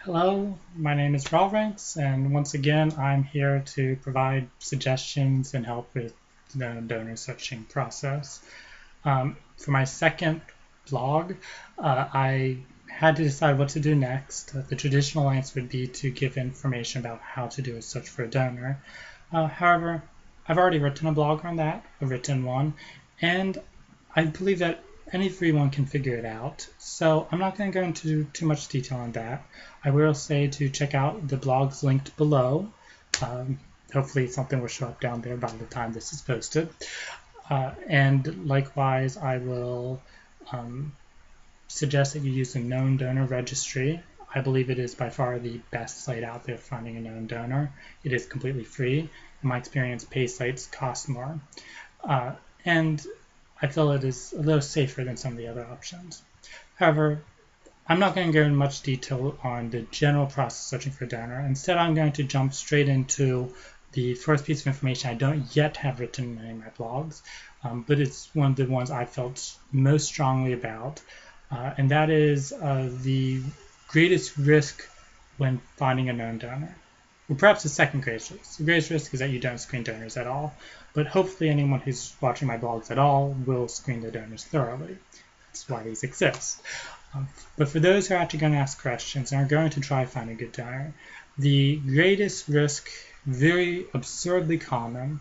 Hello, my name is Rawranks, and once again, I'm here to provide suggestions and help with the donor searching process. For my second blog, I had to decide what to do next. The traditional answer would be to give information about how to do a search for a donor. However, I've already written a blog on that, a written one, and I believe that everyone can figure it out. So I'm not going to go into too much detail on that. I will say to check out the blogs linked below. Hopefully something will show up down there by the time this is posted. And likewise, I will suggest that you use the known donor registry. I believe it is by far the best site out there for finding a known donor. It is completely free. In my experience, paid sites cost more. And I feel it is a little safer than some of the other options. However, I'm not going to go into much detail on the general process searching for a donor. Instead, I'm going to jump straight into the first piece of information I don't yet have written in any of my blogs, but it's one of the ones I felt most strongly about, and that is the greatest risk when finding a known donor. Well, perhaps the second greatest risk. The greatest risk is that you don't screen donors at all, but hopefully anyone who's watching my blogs at all will screen the donors thoroughly. That's why these exist. But for those who are actually going to ask questions and are going to try to find a good donor, the greatest risk, very absurdly common,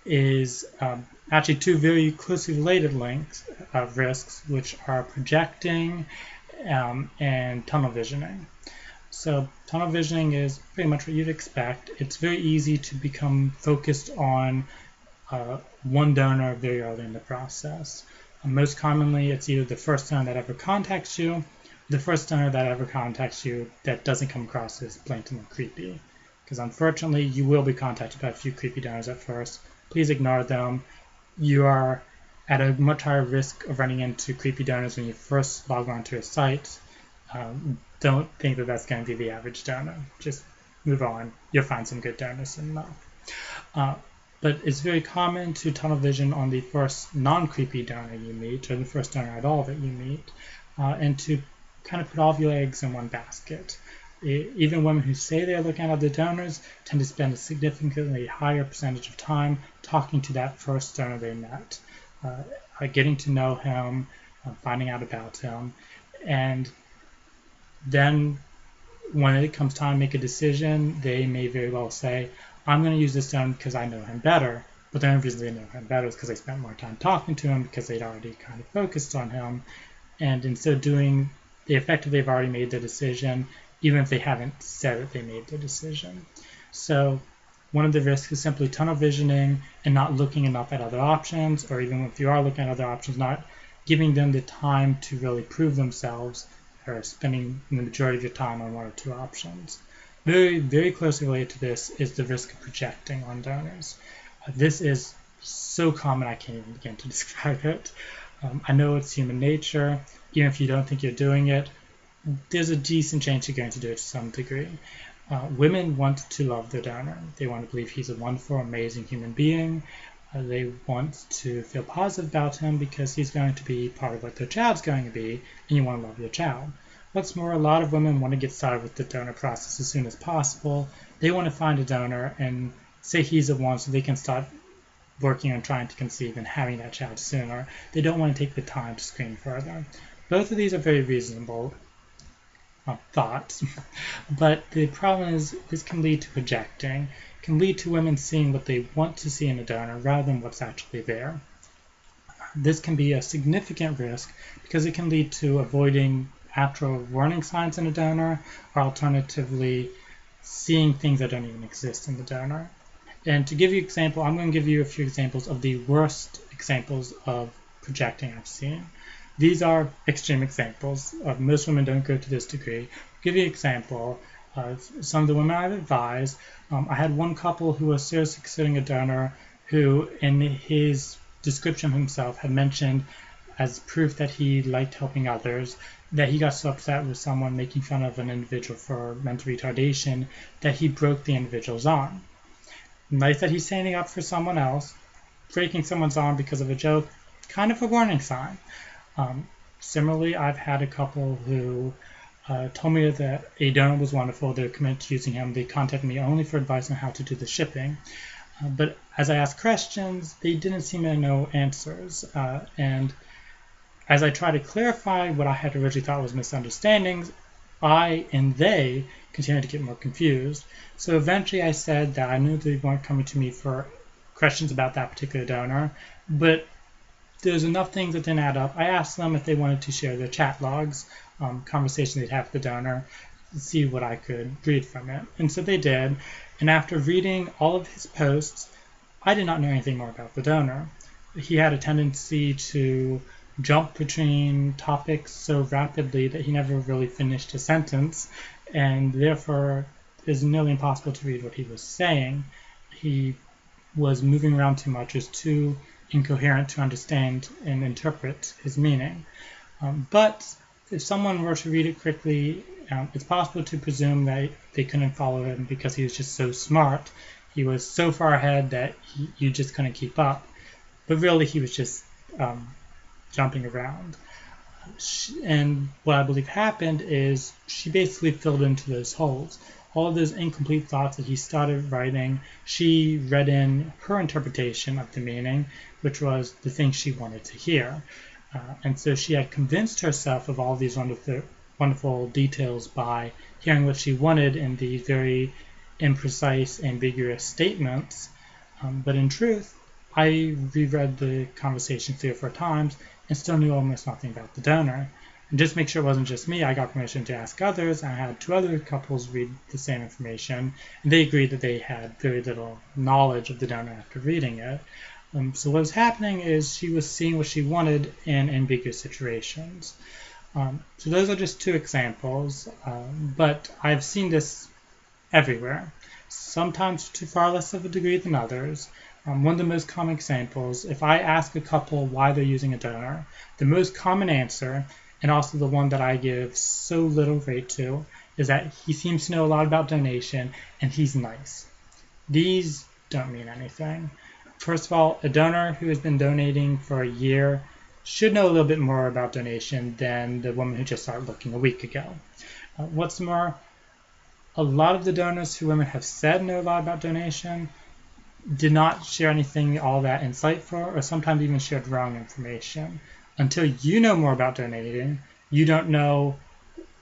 is actually two very closely related risks, which are projecting and tunnel visioning. So tunnel visioning is pretty much what you'd expect. It's very easy to become focused on one donor very early in the process. Most commonly, it's either the first donor that ever contacts you, the first donor that ever contacts you that doesn't come across as blatantly creepy. Because unfortunately, you will be contacted by a few creepy donors at first. Please ignore them. You are at a much higher risk of running into creepy donors when you first log onto a site. Don't think that that's going to be the average donor. Just move on. You'll find some good donors in them. But it's very common to tunnel vision on the first non-creepy donor you meet, or the first donor at all that you meet, and to kind of put all of your eggs in one basket. Even women who say they're looking at other donors tend to spend a significantly higher percentage of time talking to that first donor they met, getting to know him, finding out about him, and then when it comes time to make a decision, they may very well say, I'm going to use this donor because I know him better. But the only reason they know him better is because they spent more time talking to him, because they'd already kind of focused on him. And in so doing, they effectively have already made the decision, even if they haven't said that they made the decision. So one of the risks is simply tunnel visioning and not looking enough at other options, or even if you are looking at other options, not giving them the time to really prove themselves, or spending the majority of your time on one or two options. Very, very closely related to this is the risk of projecting on donors. This is so common I can't even begin to describe it. I know it's human nature. Even if you don't think you're doing it, there's a decent chance you're going to do it to some degree. Women want to love their donor. They want to believe he's a wonderful, amazing human being. They want to feel positive about him because he's going to be part of what their child's going to be, and you want to love your child. What's more, a lot of women want to get started with the donor process as soon as possible. They want to find a donor and say he's the one so they can start working on trying to conceive and having that child sooner. They don't want to take the time to screen further. Both of these are very reasonable thoughts, but the problem is this can lead to projecting. It can lead to women seeing what they want to see in a donor rather than what's actually there. This can be a significant risk because it can lead to avoiding actual warning signs in a donor, or alternatively seeing things that don't even exist in the donor. And to give you an example, I'm going to give you a few examples of the worst examples of projecting I've seen. These are extreme examples. Most women don't go to this degree. I'll give you an example. Some of the women I've advised, I had one couple who was seriously considering a donor who, in his description of himself, had mentioned as proof that he liked helping others, that he got so upset with someone making fun of an individual for mental retardation that he broke the individual's arm. Nice that he's standing up for someone else. Breaking someone's arm because of a joke, kind of a warning sign. Similarly, I've had a couple who told me that a donor was wonderful. They were committed to using him. They contacted me only for advice on how to do the shipping. But as I asked questions, they didn't seem to know answers. And as I tried to clarify what I had originally thought was misunderstandings, I and they continued to get more confused. So eventually I said that I knew they weren't coming to me for questions about that particular donor, but there's enough things that didn't add up. I asked them if they wanted to share their chat logs, conversations they'd have with the donor, to see what I could read from it. And so they did. And after reading all of his posts, I did not know anything more about the donor. He had a tendency to jump between topics so rapidly that he never really finished a sentence, and therefore it is nearly impossible to read what he was saying. He was moving around too much, was too incoherent to understand and interpret his meaning. But if someone were to read it quickly, it's possible to presume that they couldn't follow him because he was just so smart. He was so far ahead that you just couldn't keep up. But really, he was just jumping around. And what I believe happened is she basically filled into those holes. All of those incomplete thoughts that he started writing, she read in her interpretation of the meaning, which was the thing she wanted to hear. And so she had convinced herself of all these wonderful details by hearing what she wanted in these very imprecise, ambiguous statements. But in truth, I reread the conversation 3 or 4 times and still knew almost nothing about the donor. And just to make sure it wasn't just me, I got permission to ask others. I had 2 other couples read the same information, and they agreed that they had very little knowledge of the donor after reading it. So what was happening is she was seeing what she wanted in ambiguous situations. So those are just 2 examples, but I've seen this everywhere, sometimes to far less of a degree than others. One of the most common examples, if I ask a couple why they're using a donor, the most common answer, and also the one that I give so little weight to, is that he seems to know a lot about donation and he's nice. These don't mean anything. First of all, a donor who has been donating for a year should know a little bit more about donation than the woman who just started looking a week ago. What's more, a lot of the donors who women have said know a lot about donation did not share anything all that insightful, or sometimes even shared wrong information. Until you know more about donating, you don't know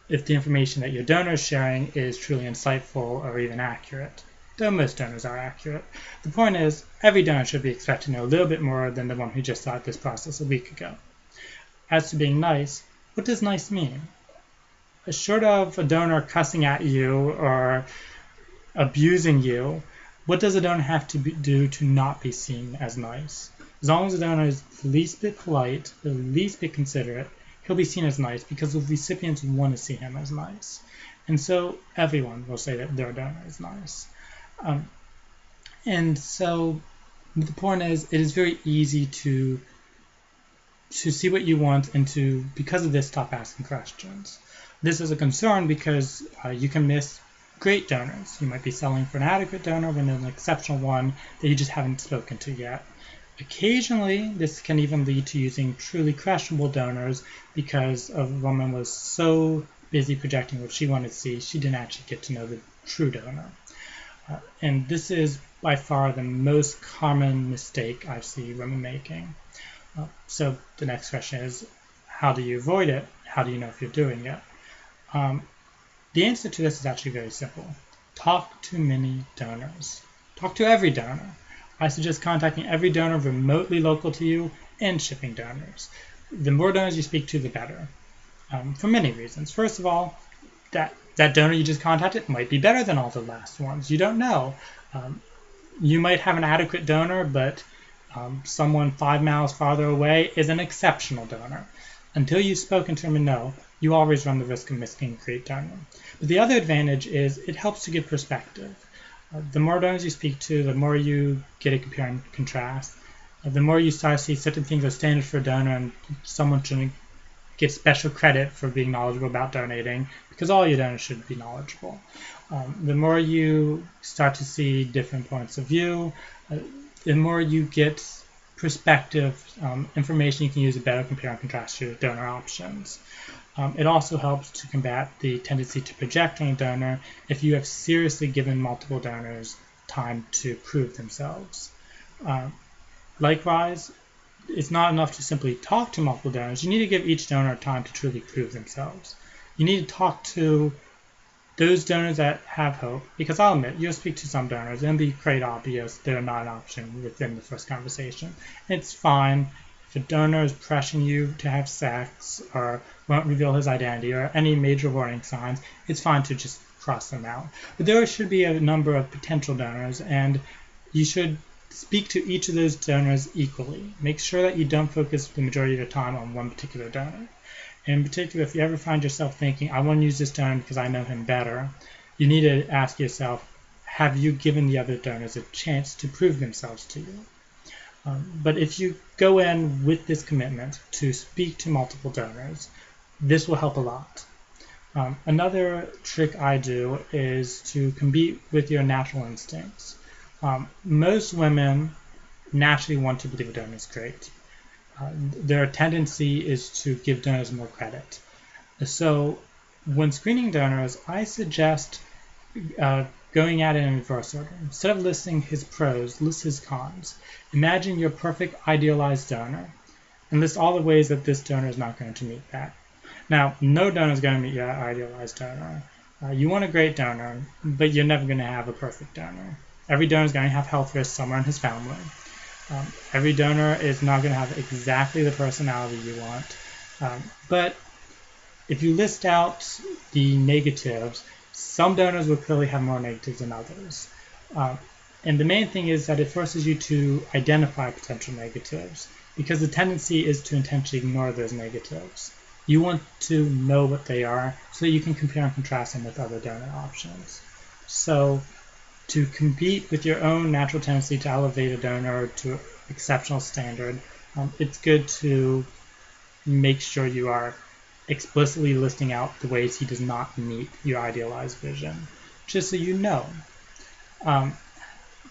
if the information that your donor is sharing is truly insightful or even accurate, though most donors are accurate. The point is, every donor should be expected to know a little bit more than the one who just started this process a week ago. As to being nice, what does nice mean? Short of a donor cussing at you or abusing you, what does a donor have to do to not be seen as nice? As long as the donor is the least bit polite, the least bit considerate, he'll be seen as nice because the recipients want to see him as nice. And so everyone will say that their donor is nice. And so the point is, it is very easy to see what you want and to, because of this, stop asking questions. This is a concern because you can miss great donors. You might be selling for an adequate donor when there's an exceptional one that you just haven't spoken to yet. Occasionally, this can even lead to using truly questionable donors because a woman was so busy projecting what she wanted to see, she didn't actually get to know the true donor. And this is by far the most common mistake I see women making. So the next question is, how do you avoid it? How do you know if you're doing it? The answer to this is actually very simple. Talk to many donors. Talk to every donor. I suggest contacting every donor remotely local to you and shipping donors. The more donors you speak to, the better, for many reasons. First of all, that donor you just contacted might be better than all the last ones. You don't know. You might have an adequate donor, but someone 5 miles farther away is an exceptional donor. Until you've spoken to them and know, you always run the risk of missing a great donor. But the other advantage is it helps to give perspective. The more donors you speak to, the more you get a compare and contrast. The more you start to see certain things as standard for a donor and someone shouldn't get special credit for being knowledgeable about donating, because all your donors should be knowledgeable. The more you start to see different points of view, the more you get perspective, information you can use to better compare and contrast your donor options. It also helps to combat the tendency to project on a donor if you have seriously given multiple donors time to prove themselves. Likewise, it's not enough to simply talk to multiple donors. You need to give each donor time to truly prove themselves. You need to talk to those donors that have hope, because I'll admit, you'll speak to some donors and it'll be quite obvious they're not an option within the first conversation. It's fine if a donor is pressuring you to have sex or won't reveal his identity or any major warning signs, it's fine to just cross them out. But there should be a number of potential donors, and you should speak to each of those donors equally. Make sure that you don't focus the majority of your time on one particular donor. In particular, if you ever find yourself thinking, I want to use this donor because I know him better, you need to ask yourself, have you given the other donors a chance to prove themselves to you? But if you go in with this commitment to speak to multiple donors, this will help a lot. Another trick I do is to compete with your natural instincts. Most women naturally want to believe a donor is great. Their tendency is to give donors more credit. So when screening donors, I suggest going at it in reverse order. Instead of listing his pros, list his cons. Imagine your perfect idealized donor and list all the ways that this donor is not going to meet that. Now, no donor is going to meet your idealized donor. You want a great donor, but you're never going to have a perfect donor. Every donor is going to have health risks somewhere in his family. Every donor is not going to have exactly the personality you want. But if you list out the negatives, some donors will clearly have more negatives than others. And the main thing is that it forces you to identify potential negatives, because the tendency is to intentionally ignore those negatives. You want to know what they are so that you can compare and contrast them with other donor options. So to compete with your own natural tendency to elevate a donor to exceptional standard, it's good to make sure you are explicitly listing out the ways he does not meet your idealized vision, just so you know.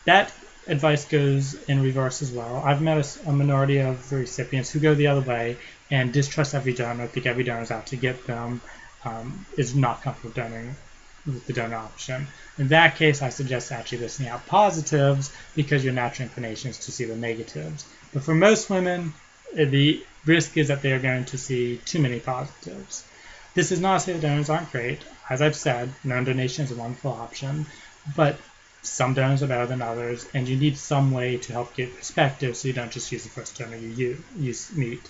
That advice goes in reverse as well. I've met a minority of the recipients who go the other way and distrust every donor, think every donor is out to get them, is not comfortable donoring with the donor option. In that case, I suggest actually listing out positives, because your natural inclination is to see the negatives. But for most women, the risk is that they are going to see too many positives. This is not to say that donors aren't great. As I've said, non-donation is a wonderful option, but some donors are better than others, and you need some way to help get perspective so you don't just use the first donor you meet.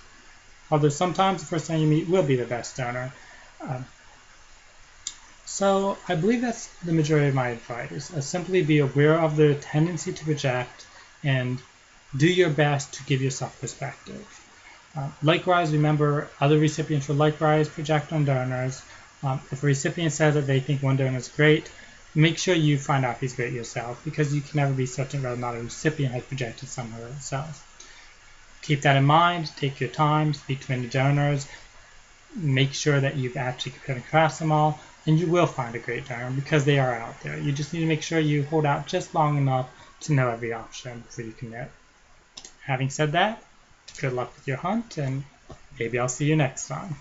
Although sometimes the first donor you meet will be the best donor. So I believe that's the majority of my advice. Simply be aware of the tendency to project and do your best to give yourself perspective. Likewise, remember, other recipients will likewise project on donors. If a recipient says that they think one donor is great, make sure you find out if he's great yourself, because you can never be certain whether or not a recipient has projected somehow themselves. Keep that in mind. Take your time, speak to many donors, make sure that you've actually compared and contrasted them all, and you will find a great donor because they are out there. You just need to make sure you hold out just long enough to know every option before you commit. Having said that, good luck with your hunt, and maybe I'll see you next time.